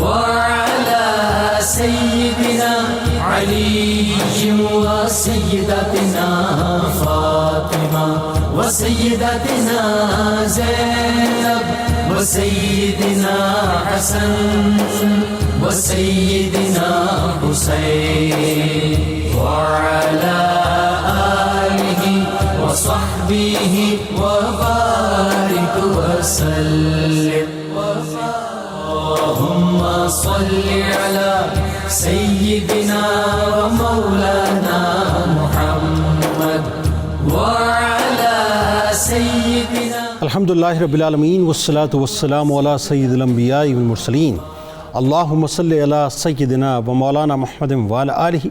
وعلى سيدنا علي وسيدتنا فاطمة وسيدتنا زينب وسيدنا حسن وسيدنا حسين وعلى آله وصحبه وبارك وسلم. اللهم صل على سيدنا ومولانا محمد وعلى سيدنا. الحمدللہ رب العالمین والصلاة والسلام علی سید الانبیاء والمرسلین. اللہم صلی علی سیدنا و مولانا محمد وعلی آلہ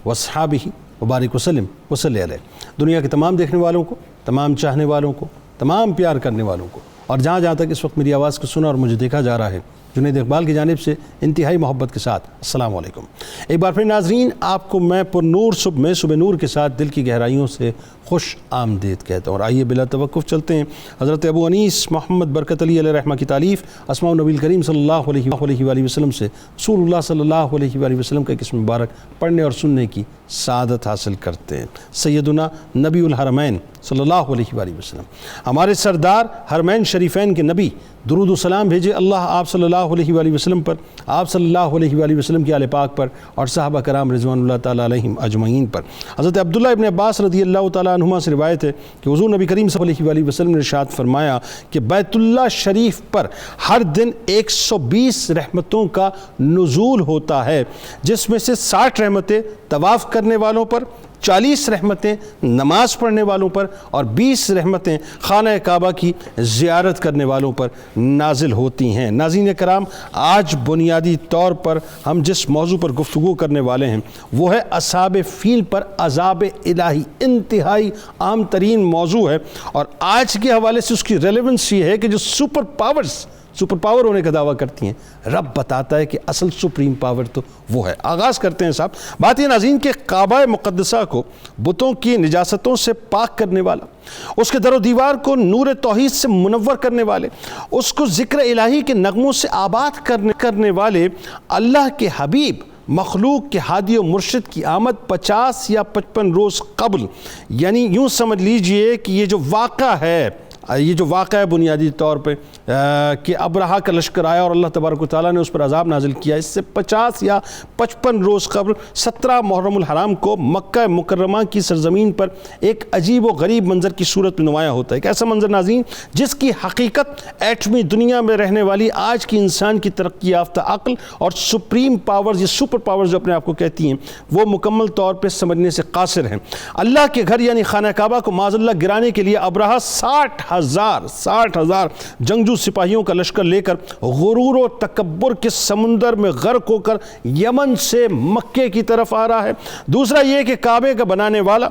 واصحابہ وبارک وسلم وصلی علیہ. دنیا کے تمام دیکھنے والوں کو، تمام چاہنے والوں کو، تمام پیار کرنے والوں کو، اور جہاں جہاں تک اس وقت میری آواز کو سنا اور مجھے دیکھا جا رہا ہے، جنید اقبال کی جانب سے انتہائی محبت کے ساتھ السلام علیکم. ایک بار پھر ناظرین، آپ کو میں پر نور صبح نور کے ساتھ دل کی گہرائیوں سے خوش آمدید کہتا ہوں. اور آئیے بلا توقف چلتے ہیں حضرت ابو انیس محمد برکت علی علیہ رحمہ کی تالیف اسماء النبی الکریم صلی اللہ علیہ وآلہ وسلم سے رسول اللہ صلی اللہ علیہ وآلہ وسلم کا ایک اسم مبارک پڑھنے اور سننے کی سعادت حاصل کرتے ہیں. سیدنا نبی الحرمین صلی اللہ علیہ وآلہ وسلم، ہمارے سردار حرمین شریفین کے نبی، درود و سلام بھیجے اللہ آپ صلی اللہ علیہ وآلہ وسلم پر، آپ صلی اللہ علیہ وآلہ وسلم کے آل پاک پر اور صحابہ کرام رضوان اللہ تعالیٰ علیہم اجمعین پر. حضرت عبداللہ ابن عباس رضی اللہ تعالیٰ عنہما سے روایت ہے کہ حضور نبی کریم صلی اللہ علیہ وآلہ وسلم نے ارشاد فرمایا کہ بیت اللہ شریف پر ہر دن 120 رحمتوں کا نزول ہوتا ہے، جس میں سے 60 رحمتیں طواف کرنے والوں پر، 40 رحمتیں نماز پڑھنے والوں پر اور 20 رحمتیں خانہ کعبہ کی زیارت کرنے والوں پر نازل ہوتی ہیں. ناظرین کرام، آج بنیادی طور پر ہم جس موضوع پر گفتگو کرنے والے ہیں وہ ہے اصحاب فیل پر عذاب الہی. انتہائی عام ترین موضوع ہے اور آج کے حوالے سے اس کی ریلیونس یہ ہے کہ جو سپر پاور ہونے کا دعویٰ کرتی ہیں، رب بتاتا ہے کہ اصل سپریم پاور تو وہ ہے. آغاز کرتے ہیں صاحب. بات یہ ناظرین کہ کعبہ مقدسہ کو بتوں کی نجاستوں سے پاک کرنے والا، اس کے در و دیوار کو نور توحید سے منور کرنے والے، اس کو ذکر الہی کے نغموں سے آباد کرنے والے اللہ کے حبیب مخلوق کے ہادی و مرشد کی آمد 50 یا 55 روز قبل، یعنی یوں سمجھ لیجئے کہ یہ جو واقعہ ہے بنیادی طور پہ کہ ابرہہ کا لشکر آیا اور اللہ تبارک و تعالیٰ نے اس پر عذاب نازل کیا، اس سے 50 یا 55 روز قبل 17 محرم الحرام کو مکہ مکرمہ کی سرزمین پر ایک عجیب و غریب منظر کی صورت میں نمایاں ہوتا ہے. ایک ایسا منظر ناظرین جس کی حقیقت ایٹمی دنیا میں رہنے والی آج کی انسان کی ترقی یافتہ عقل اور سپریم پاورز یا سپر پاورز جو اپنے آپ کو کہتی ہیں وہ مکمل طور پہ سمجھنے سے قاصر ہیں. اللہ کے گھر یعنی خانہ کعبہ کو معاذ اللہ گرانے کے لیے ابرہہ 60,000 جنگجو سپاہیوں کا لشکر لے کر غرور و تکبر کے سمندر میں غرق ہو کر یمن سے مکے کی طرف آ رہا ہے. دوسرا یہ کہ کعبے کا بنانے والا،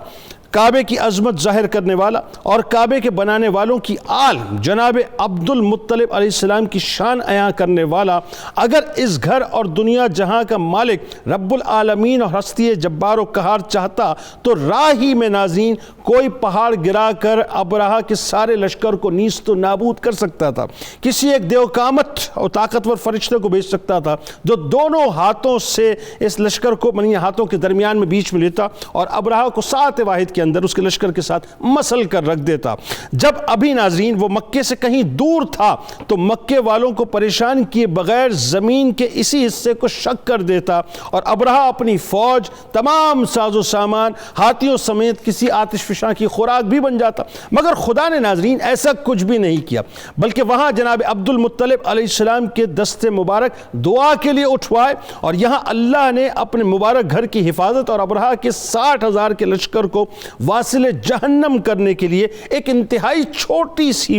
کعبے کی عظمت ظاہر کرنے والا اور کعبے کے بنانے والوں کی آل جناب عبد المطلب علیہ السلام کی شان عیاں کرنے والا، اگر اس گھر اور دنیا جہاں کا مالک رب العالمین اور ہستی جبار و قہار چاہتا تو راہی میں ناظرین کوئی پہاڑ گرا کر ابرہہ کے سارے لشکر کو نیست و نابود کر سکتا تھا. کسی ایک دیو قامت اور طاقتور فرشتے کو بھیج سکتا تھا جو دونوں ہاتھوں سے اس لشکر کو ہاتھوں کے درمیان میں بیچ میں لیتا اور ابرہہ کو ساتھ واحد کے اندر اس کے لشکر کے ساتھ مسل کر رکھ دیتا. جب ابھی ناظرین وہ مکے سے کہیں دور تھا تو مکے والوں کو پریشان کیے بغیر زمین کے اسی حصے کو شک کر دیتا اور ابرہہ اپنی فوج، تمام ساز و سامان، ہاتھیوں سمیت کسی آتش فشاں کی خوراک بھی بن جاتا. مگر خدا نے ناظرین ایسا کچھ بھی نہیں کیا، بلکہ وہاں جناب عبد المطلب علیہ السلام کے دستے مبارک دعا کے لیے اٹھوائے اور یہاں اللہ نے اپنے مبارک گھر کی حفاظت اور ابرہہ کے 60,000 کے لشکر کو واصل جہنم کرنے کے لیے ایک انتہائی چھوٹی سی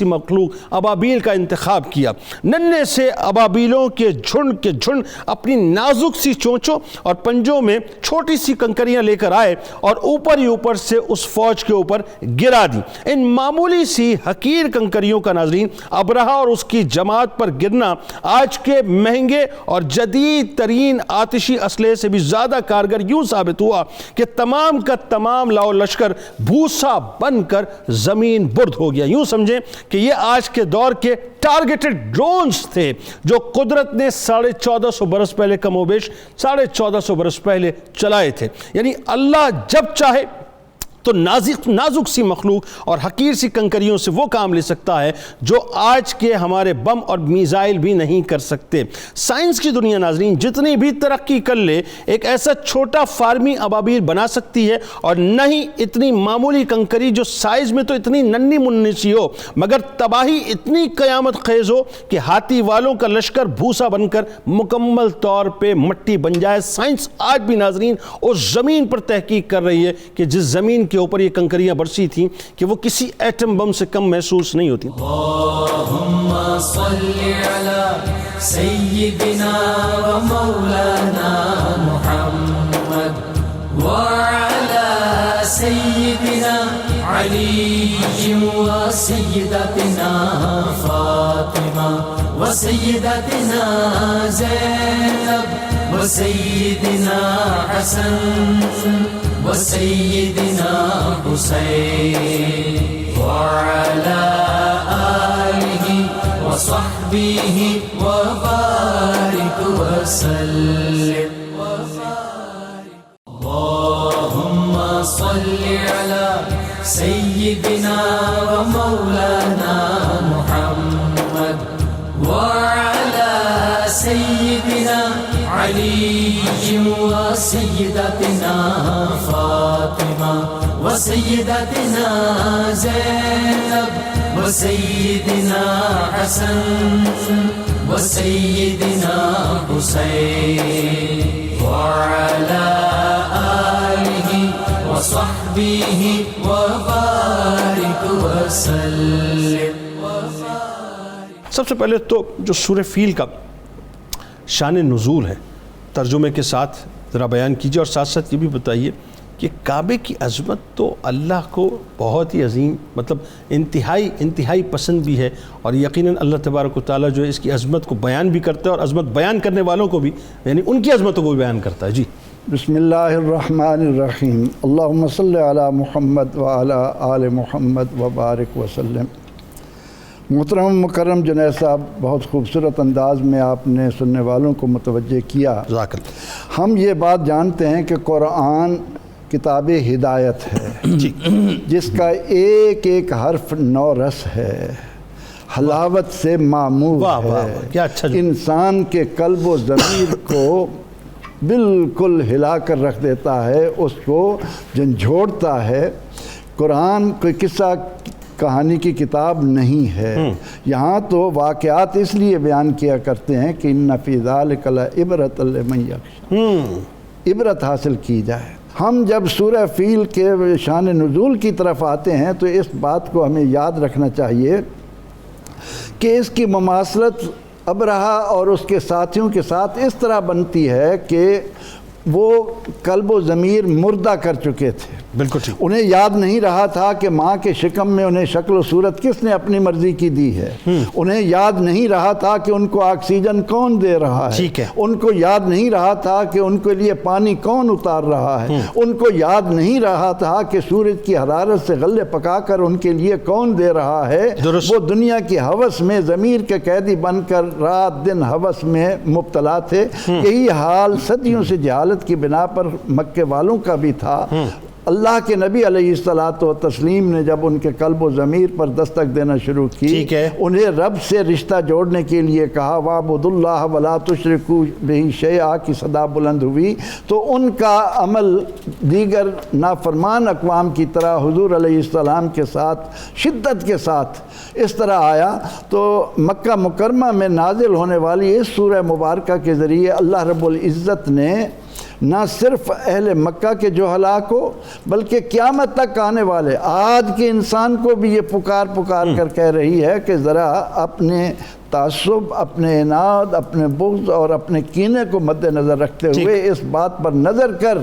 مخلوق ابابیل کا انتخاب کیا. ننھے سے ابابیلوں کے جھنڈ اپنی نازک سی چونچوں اور پنجوں میں چھوٹی سی کنکریاں لے کر آئے اور اوپر ہی اوپر سے اس فوج کے اوپر گرا دی. ان معمولی سی حقیر کنکریوں کا ناظرین ابرہہ اور اس کی جماعت پر گرنا آج کے مہنگے اور جدید ترین آتشی اسلحے سے بھی زیادہ کارگر یوں ثابت ہوا کہ تمام کا تمام لاؤ لشکر بھوسا بن کر زمین برد ہو گیا۔ یوں سمجھیں کہ یہ آج کے دور کے ٹارگیٹڈ ڈرونز تھے جو قدرت نے 1450 برس پہلے کم و بیش 1450 برس پہلے چلائے تھے۔ یعنی اللہ جب چاہے تو نازک سی مخلوق اور حقیر سی کنکریوں سے وہ کام لے سکتا ہے جو آج کے ہمارے بم اور میزائل بھی نہیں کر سکتے۔ سائنس کی دنیا ناظرین جتنی بھی ترقی کر لے ایک ایسا چھوٹا فارمی ابابیل بنا سکتی ہے، اور نہ ہی اتنی معمولی کنکری جو سائز میں تو اتنی ننھی منھی سی ہو مگر تباہی اتنی قیامت خیز ہو کہ ہاتھی والوں کا لشکر بھوسا بن کر مکمل طور پہ مٹی بن جائے۔ سائنس آج بھی ناظرین اس زمین پر تحقیق کر رہی ہے کہ جس زمین کے اوپر یہ کنکریاں برسی تھیں کہ وہ کسی ایٹم بم سے کم محسوس نہیں ہوتی۔ اللہم صلی علی سیدنا و مولانا محمد وعلی سیدنا علی و سیدتنا فاطمہ و سیدتنا زینب و سیدنا حسن وسيدنا حسين وعلى آله وصحبه وبارك وسلم اللهم صل على سيدنا ومولانا محمد وعلى سيدنا علي وسيدتنا فاطمة وسيدتنا زينب وسيدنا حسن وسيدنا حسين وعلى آله وصحبه وبارك وسلم۔ سب سے پہلے تو جو سورہ فیل کا شان نزول ہے ترجمے کے ساتھ ذرا بیان کیجیے، اور ساتھ ساتھ یہ بھی بتائیے کہ کعبے کی عظمت تو اللہ کو بہت ہی عظیم مطلب انتہائی پسند بھی ہے، اور یقیناً اللہ تبارک و تعالیٰ جو ہے اس کی عظمت کو بیان بھی کرتا ہے اور عظمت بیان کرنے والوں کو بھی یعنی ان کی عظمتوں کو بھی بیان کرتا ہے۔ جی بسم اللہ الرحمن الرحیم، اللہم صلی علی محمد وعلی آل محمد وبارک وسلم۔ محترم مکرم جنید صاحب، بہت خوبصورت انداز میں آپ نے سننے والوں کو متوجہ کیا۔ جزاک اللہ۔ ہم یہ بات جانتے ہیں کہ قرآن کتاب ہدایت ہے جس کا ایک ایک حرف نو رس ہے، حلاوت سے معمور ہے، کیا اچھا انسان کے قلب و ضمیر کو بالکل ہلا کر رکھ دیتا ہے، اس کو جھنجھوڑتا ہے۔ قرآن کوئی قصہ کہانی کی کتاب نہیں ہے، یہاں تو واقعات اس لیے بیان کیا کرتے ہیں کہ ان فی ذلک لعبرۃ لمن یخشی، عبرت حاصل کی جائے۔ ہم جب سورہ فیل کے شان نزول کی طرف آتے ہیں تو اس بات کو ہمیں یاد رکھنا چاہیے کہ اس کی مماثلت ابرہہ اور اس کے ساتھیوں کے ساتھ اس طرح بنتی ہے کہ وہ قلب و ضمیر مردہ کر چکے تھے، بالکل ٹھیک۔ انہیں یاد نہیں رہا تھا کہ ماں کے شکم میں انہیں شکل و صورت کس نے اپنی مرضی کی دی ہے، انہیں یاد نہیں رہا تھا کہ ان کو آکسیجن کون دے رہا ہے، ان کو یاد نہیں رہا تھا کہ ان کے لیے پانی کون اتار رہا ہے، ان کو یاد نہیں رہا تھا کہ سورج کی حرارت سے غلے پکا کر ان کے لیے کون دے رہا ہے۔ وہ دنیا کی ہوس میں ضمیر کے قیدی بن کر رات دن ہوس میں مبتلا تھے۔ یہی حال صدیوں سے جہالت کی بنا پر مکے والوں کا بھی تھا۔ اللہ کے نبی علیہ الصلاۃ والتسلیم نے جب ان کے قلب و ضمیر پر دستک دینا شروع کی، انہیں رب سے رشتہ جوڑنے کے لیے کہا وَاعْبُدُوا اللَّهَ وَلَا تُشْرِكُوا بِهِ شَيْئًا کی صدا بلند ہوئی، تو ان کا عمل دیگر نافرمان اقوام کی طرح حضور علیہ السلام کے ساتھ شدت کے ساتھ اس طرح آیا۔ تو مکہ مکرمہ میں نازل ہونے والی اس سورہ مبارکہ کے ذریعے اللہ رب العزت نے نہ صرف اہل مکہ کے جو ہلاک ہو بلکہ قیامت تک آنے والے آج کے انسان کو بھی یہ پکار کر کہہ رہی ہے کہ ذرا اپنے تعصب، اپنے عناد، اپنے بغض اور اپنے کینے کو مد نظر رکھتے ہوئے اس بات پر نظر کر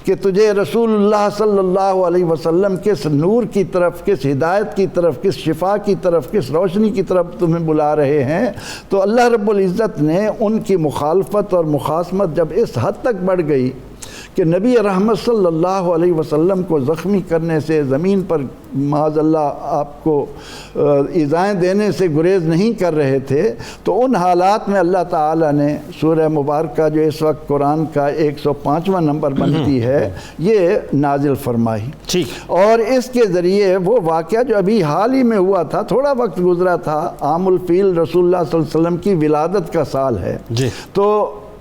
کہ تجھے رسول اللہ صلی اللہ علیہ وسلم کس نور کی طرف، کس ہدایت کی طرف، کس شفا کی طرف، کس روشنی کی طرف تمہیں بلا رہے ہیں۔ تو اللہ رب العزت نے ان کی مخالفت اور مخاصمت جب اس حد تک بڑھ گئی کہ نبی رحمت صلی اللہ علیہ وسلم کو زخمی کرنے سے، زمین پر معاذ اللہ آپ کو ایذائیں دینے سے گریز نہیں کر رہے تھے، تو ان حالات میں اللہ تعالیٰ نے سورہ مبارکہ جو اس وقت قرآن کا 105واں نمبر بنتی ہے یہ نازل فرمائی، اور اس کے ذریعے وہ واقعہ جو ابھی حال ہی میں ہوا تھا، تھوڑا وقت گزرا تھا، عام الفیل رسول اللہ صلی اللہ علیہ وسلم کی ولادت کا سال ہے، تو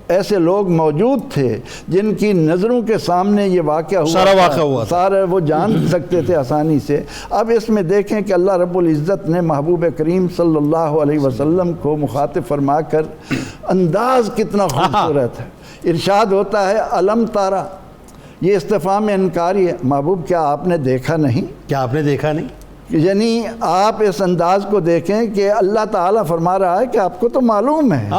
ایسے لوگ موجود تھے جن کی نظروں کے سامنے یہ واقعہ ہوا، سارا وہ جان سکتے تھے آسانی سے۔ اب اس میں دیکھیں کہ اللہ رب العزت نے محبوب کریم صلی اللہ علیہ وسلم کو مخاطب فرما کر انداز کتنا خوبصورت ہے، ارشاد ہوتا ہے الم تارا، یہ استفہام انکاری ہے، محبوب کیا آپ نے دیکھا نہیں؟ کیا آپ نے دیکھا نہیں؟ یعنی آپ اس انداز کو دیکھیں کہ اللہ تعالیٰ فرما رہا ہے کہ آپ کو تو معلوم ہے،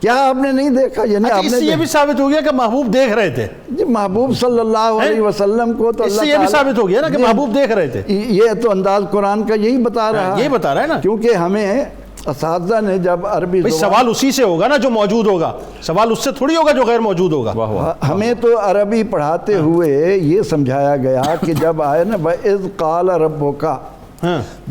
کیا آپ نے نہیں دیکھا؟ یعنی آپ نے یہ بھی ثابت ہو گیا کہ محبوب دیکھ رہے تھے، جی محبوب صلی اللہ علیہ وسلم کو تو اللہ تعالیٰ، یہ بھی ثابت ہو گیا نا کہ محبوب دیکھ رہے تھے، یہ تو انداز قرآن کا یہی بتا رہا ہے، یہی بتا رہا ہے نا، کیونکہ ہمیں اساتذہ نے جب عربی سوال اسی سے ہوگا نا جو موجود ہوگا، سوال اس سے تھوڑی ہوگا جو غیر موجود ہوگا۔ ہمیں تو عربی پڑھاتے ہوئے یہ سمجھایا گیا کہ جب آئے نا وَإِذْ قَالَ رَبُّكَ،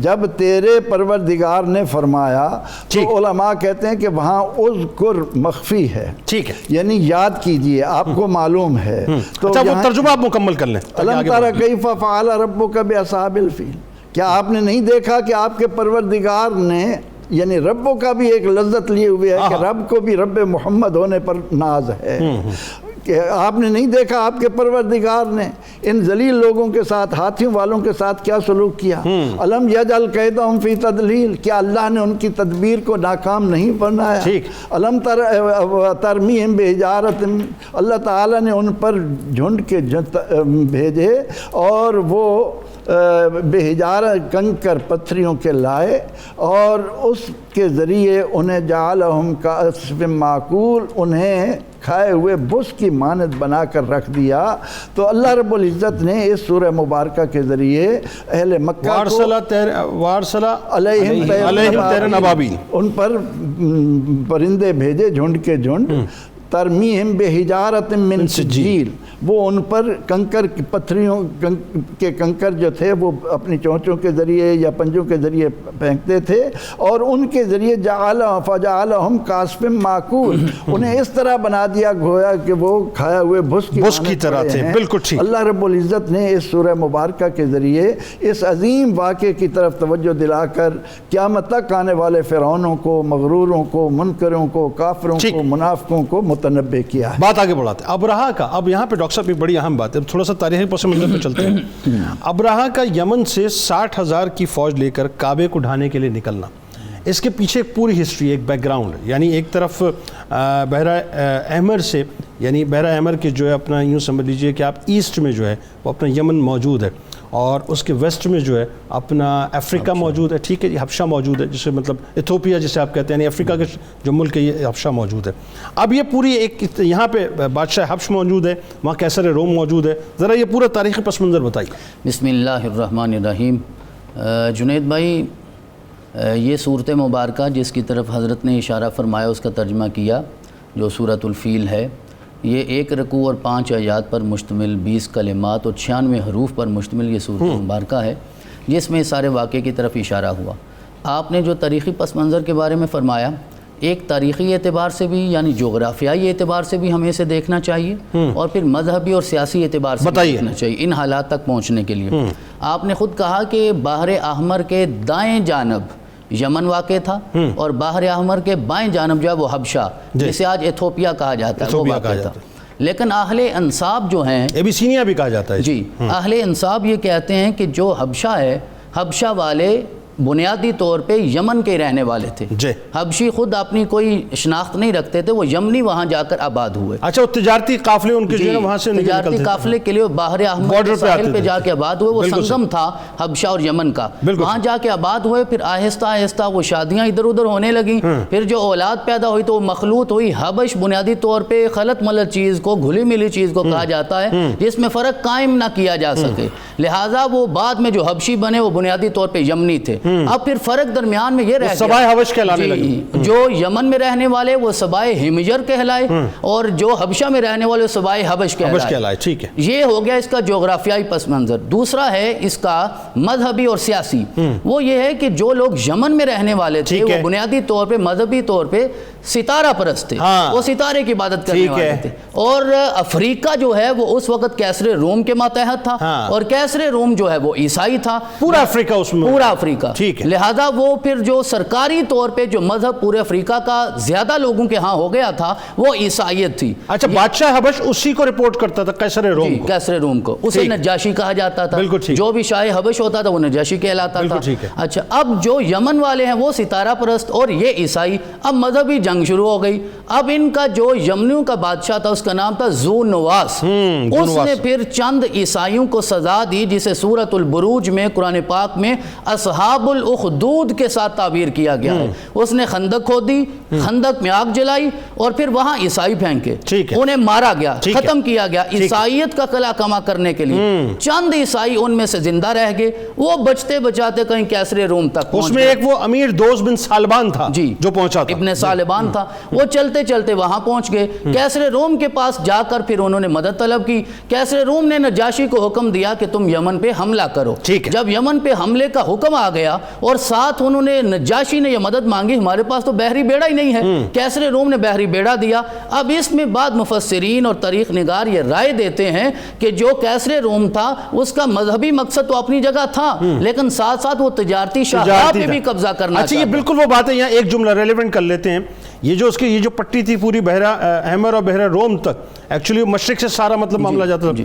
جب تیرے پروردگار نے فرمایا، تو علماء کہتے ہیں کہ وہاں اذکر مخفی ہے، ٹھیک ہے، یعنی یاد کیجئے، آپ کو معلوم ہے۔ تو اچھا وہ ترجمہ آپ مکمل کر لیں۔ الم تر کیف فعل ربک باصحاب الفیل، کیا آپ نے نہیں دیکھا کہ آپ کے پروردگار نے، یعنی ربوں کا بھی ایک لذت لیے ہوئے ہے کہ رب کو بھی رب محمد ہونے پر ناز ہے، کہ آپ نے نہیں دیکھا آپ کے پروردگار نے ان ذلیل لوگوں کے ساتھ، ہاتھیوں والوں کے ساتھ کیا سلوک کیا؟ الم یجعل کیدہم فی تضلیل، کیا اللہ نے ان کی تدبیر کو ناکام نہیں بنایا؟ الم ترمیہم بحجارۃ، اللہ تعالیٰ نے ان پر جھنڈ کے بھیجے اور وہ بحجارہ کنکر پتھریوں کے لائے، اور اس کے ذریعے انہیں جعلہم کعصف ماکول، انہیں کھائے ہوئے بس کی مانند بنا کر رکھ دیا۔ تو اللہ رب العزت نے اس سورہ مبارکہ کے ذریعے اہل مکہ کو وارسلہ علیہم طیرن ابابیل، ان پر پرندے بھیجے جھنڈ کے جھنڈ، ترمیہم بحجارۃ من سجیل، وہ ان پر کنکر کی پتھریوں کے کنکر جو تھے وہ اپنی چونچوں کے ذریعے یا پنجوں کے ذریعے پھینکتے تھے، اور ان کے ذریعے فجعلہم کعصف ماکول، انہیں اس طرح بنا دیا گویا کہ وہ کھایا ہوئے بھس کی طرح تھے۔ بالکل ٹھیک۔ اللہ رب العزت نے اس سورہ مبارکہ کے ذریعے اس عظیم واقعے کی طرف توجہ دلا کر قیامت تک آنے والے فرعونوں کو، مغروروں کو، منکروں کو، کافروں کو، منافقوں کو متنبہ کیا ہے۔ بات آگے بڑھاتے ہیں ابرہہ کا۔ اب یہاں پہ ڈاکٹر صاحب ایک بڑی اہم بات ہے، تھوڑا سا تاریخی پس منظر پہ چلتے ہیں۔ ابرہہ کا یمن سے 60,000 کی فوج لے کر کعبے کو ڈھانے کے لیے نکلنا، اس کے پیچھے ایک پوری ہسٹری، ایک بیک گراؤنڈ، یعنی ایک طرف بحیرہ احمر سے، یعنی بحیرہ احمر کے جو ہے اپنا یوں سمجھ لیجئے کہ آپ ایسٹ میں جو ہے وہ اپنا یمن موجود ہے، اور اس کے ویسٹ میں جو ہے اپنا افریقہ موجود ہے، ٹھیک ہے، یہ حبشہ موجود ہے، جسے مطلب ایتھوپیا جسے آپ کہتے ہیں، یعنی افریقہ کے جو ملک ہے یہ حبشہ موجود ہے۔ اب یہ پوری ایک یہاں پہ بادشاہ حبش موجود ہے، وہاں قیصر روم موجود ہے، ذرا یہ پورا تاریخی پس منظر بتائیے۔ بسم اللہ الرحمن الرحیم۔ جنید بھائی، یہ صورت مبارکہ جس کی طرف حضرت نے اشارہ فرمایا، اس کا ترجمہ کیا، جو سورۃ الفیل ہے، یہ 1 رکوع اور 5 آیات پر مشتمل، 20 کلمات اور 96 حروف پر مشتمل یہ صورت مبارکہ ہے، جس میں سارے واقعے کی طرف اشارہ ہوا۔ آپ نے جو تاریخی پس منظر کے بارے میں فرمایا، ایک تاریخی اعتبار سے بھی، یعنی جغرافیائی اعتبار سے بھی ہمیں اسے دیکھنا چاہیے، اور پھر مذہبی اور سیاسی اعتبار سے بھی دیکھنا چاہیے ان حالات تک پہنچنے کے لیے۔ آپ نے خود کہا کہ بحر احمر کے دائیں جانب یمن واقع تھا، اور بحر احمر کے بائیں جانب جو ہے وہ حبشہ، جسے آج ایتھوپیا کہا جاتا ہے، وہ واقع تھا۔ لیکن اہل انصاب جو ہیں، ایبیسینیا بھی کہا جاتا ہے، جی، اہل انصاب یہ کہتے ہیں کہ جو حبشہ ہے، حبشہ والے بنیادی طور پہ یمن کے رہنے والے تھے، حبشی خود اپنی کوئی شناخت نہیں رکھتے تھے، وہ یمنی وہاں جا کر آباد ہوئے۔ اچھا، وہ تجارتی قافلے ان کے جو ہے وہاں سے تجارتی قافلے کے لیے بحر احمر کے ساحل پہ جا کے آباد ہوئے، وہ سنگم تھا حبشہ اور یمن کا، وہاں جا کے آباد ہوئے۔ پھر آہستہ آہستہ وہ شادیاں ادھر ادھر ہونے لگیں، پھر جو اولاد پیدا ہوئی تو وہ مخلوط ہوئی۔ حبش بنیادی طور پہ خلط ملط چیز کو، گھلی ملی چیز کو کہا جاتا ہے، جس میں فرق قائم نہ کیا جا سکے، لہٰذا وہ بعد میں جو حبشی بنے وہ بنیادی طور پہ یمنی تھے۔ اب پھر فرق درمیان میں یہ رہ گیا سبائے حبش کہلانے لگے، جو یمن میں رہنے والے وہ سبائے ہمجر کہلائے اور جو حبشہ میں رہنے والے سبائے حبش کہلائے. ٹھیک ہے، یہ ہو گیا اس کا جغرافیائی پس منظر. دوسرا ہے اس کا مذہبی اور سیاسی. وہ یہ ہے کہ جو لوگ یمن میں رہنے والے تھے وہ بنیادی طور پہ مذہبی طور پہ ستارہ پرست تھے، وہ ستارے کی عبادت کرنے والے تھے. اور افریقہ جو ہے وہ اس وقت کیسر روم کے ماتحت تھا اور کیسر روم جو ہے وہ عیسائی تھا. پورا افریقہ اس میں، پورا افریقہ. لہذا وہ پھر جو سرکاری طور پہ جو مذہب پورے افریقہ کا زیادہ لوگوں کے ہاں ہو گیا تھا وہ عیسائیت تھی. اچھا، بادشاہ حبش اسی کو رپورٹ کرتا تھا، کیسر روم کو. کیسر روم کو اسے نجاشی کہا جاتا تھا. جو بھی شاہ حبش ہوتا تھا وہ نجاشی کہلاتا تھا. اچھا، اب جو یمن والے ہیں وہ ستارہ پرست اور یہ عیسائی. اب مذہبی جنگ شروع ہو گئی. اب ان کا جو یمنیوں کا بادشاہ تھا اس کا نام تھا ذو نواس. اس نے پھر چند عیسائیوں کو سزا دی جسے سورۃ البروج میں قرآن پاک میں اصحاب الاخدود کے ساتھ تعبیر کیا گیا ہے. اس نے خندق کھودی، خندق میں آگ جلائی اور پھر وہاں عیسائی پھینکے، انہیں مارا گیا، ختم کیا گیا. عیسائیت کا قلع کما کرنے کے لیے چند عیسائی ان میں سے زندہ رہ گئے. وہ بچتے بچاتے کہیں کیسر روم تک پہنچ. اس میں ایک وہ امیر دوست بن سالبان تھا جو پہنچا تھا، ابن سالبان تھا. وہ چلتے چلتے وہاں پہنچ گئے. کیسر روم کے پاس جا کر پھر انہوں نے مدد طلب کی. کیسر روم نے نجاشی کو حکم دیا کہ تم یمن پہ حملہ کرو. جب یمن پہ حملے کا حکم آ گیا اور ساتھ انہوں نے نجاشی نے یہ مدد مانگی، ہمارے پاس تو بحری بیڑا ہی نہیں ہے. کیسر روم نے بحری بیڑا دیا. اب اس میں بعد مفسرین اور تاریخ نگار یہ رائے دیتے ہیں کہ جو کیسر روم تھا اس کا مذہبی مقصد تو اپنی جگہ تھا لیکن ساتھ ساتھ وہ تجارتی شاہراہ پہ بھی قبضہ کرنا چاہتا. اچھا، یہ بالکل وہ بات ہے. یہاں ایک جملہ ریلیونٹ کر لیتے ہیں. یہ جو اس کی یہ جو پٹی تھی پوری بحیرہ احمر اور بحیرہ روم تک، ایکچولی مشرق سے سارا مطلب معاملہ جاتا تھا.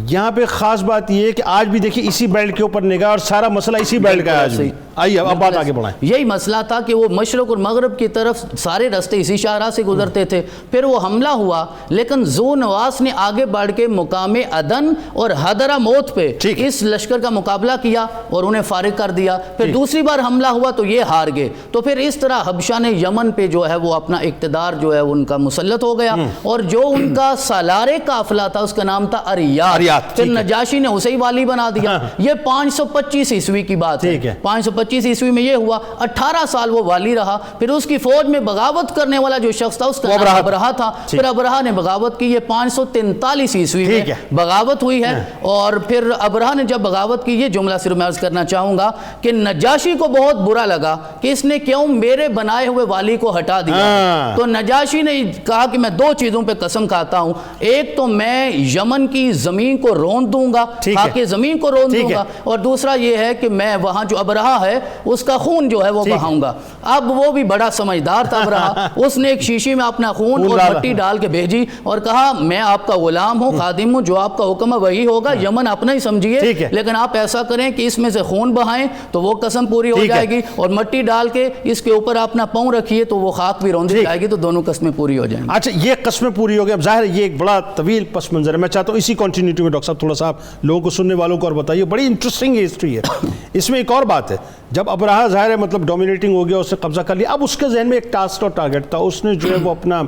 یہاں پہ خاص بات یہ ہے کہ آج بھی دیکھیں اسی بیلٹ کے اوپر نگاہ اور سارا مسئلہ اسی بیلٹ کا ہے آج بھی. آئیے اب بات آگے بڑھائیں. یہی مسئلہ تھا کہ وہ مشرق اور مغرب کی طرف سارے راستے اسی شاہراہ سے گزرتے تھے. پھر وہ حملہ ہوا لیکن ذو نواس نے آگے بڑھ کے مقام عدن اور حضرہ موت پہ اس لشکر کا مقابلہ کیا اور انہیں فارغ کر دیا. پھر دوسری بار حملہ ہوا تو یہ ہار گئے. تو پھر اس طرح حبشہ نے یمن پہ جو ہے وہ اپنا اقتدار جو ہے ان کا مسلط ہو گیا. اور جو ان کا سالارے قافلہ تھا اس کا نام تھا اریات. پھر نجاشی نے اسے ہی والی بنا دیا. یہ 525 عیسوی کی بات ہے. 525 عیسوی میں یہ ہوا. 18 سال وہ والی رہا. پھر اس کی فوج میں بغاوت کرنے والا جو شخص تھا اس کا نام ابرہہ تھا. پھر ابرہہ نے بغاوت کی. یہ 543 عیسوی میں بغاوت ہوئی ہے. اور پھر ابرہہ نے جب بغاوت کی، یہ جملہ صرف میں عرض کرنا چاہوں گا کہ نجاشی کو بہت برا لگا کہ اس نے کیوں میرے بنائے ہوئے والی کو ہٹا دیا. تو نجاشی نے کہا کہ میں 2 چیزوں پہ قسم کھاتا ہوں. ایک تو میں یمن کی زمین کو رون دوں گا، خاکِ زمین کو رون دوں گا، اور دوسرا یہ ہے کہ میں وہاں جو ابرہہ ہے اس کا خون جو ہے وہ بہاؤں گا. اب وہ بھی بڑا سمجھدار تھا ابرہہ. اس نے ایک شیشی میں اپنا خون اور مٹی ڈال کے بھیجی اور کہا میں آپ کا غلام ہوں، خادم ہوں، جو آپ کا حکم ہے وہی ہوگا. یمن اپنا ہی سمجھیے لیکن آپ ایسا کریں کہ اس میں سے خون بہائیں تو وہ قسم پوری ہو جائے گی، اور مٹی ڈال کے اس کے اوپر اپنا پاؤں رکھیے تو وہ خاک بھی روندی جائے گی، تو دونوں قسمیں پوری ہو جائیں گی. اچھا، یہ قسمیں پوری ہو گئی. اب ظاہر یہ ایک بڑا طویل پس منظر ہے. میں چاہتا ہوں اسی کنٹینیوٹی میں ڈاکٹر صاحب تھوڑا سا لوگوں کو، سننے والوں کو اور بتائیے. بڑی انٹرسٹنگ ہسٹری ہے. اس میں ایک اور بات ہے، جب ابرہہ ظاہر ہے مطلب ڈومینیٹنگ ہو گیا، اس نے قبضہ کر لیا. اب اس کے ذہن میں ایک ٹاسک اور ٹارگٹ تھا. اس نے جو ہے وہ اپنا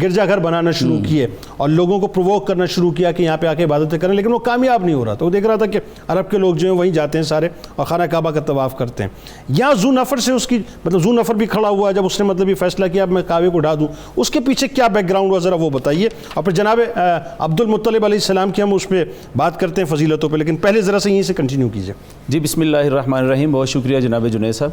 گرجا گھر بنانا شروع کیے اور لوگوں کو پرووک کرنا شروع کیا کہ یہاں پہ آ کے عبادتیں کریں، لیکن وہ کامیاب نہیں ہو رہا تھا. وہ دیکھ رہا تھا کہ عرب کے لوگ جو ہیں وہیں جاتے ہیں سارے اور خانہ کعبہ کا طواف کرتے ہیں. یہاں ذو نفر سے اس کی مطلب ذو نفر بھی کھڑا ہوا جب اس نے مطلب یہ فیصلہ کیا اب میں کعبے کو اڑا دوں. اس کے پیچھے کیا بیک گراؤنڈ ہوا ذرا وہ بتائیے. اور پھر جناب عبد المطلب علیہ السلام کی ہم اس پہ بات کرتے ہیں فضیلتوں پہ، لیکن پہلے ذرا سے یہیں سے کنٹینیو کیجیے. جی، بسم اللہ الرحمن الرحیم. بہت شکریہ جناب جنید صاحب.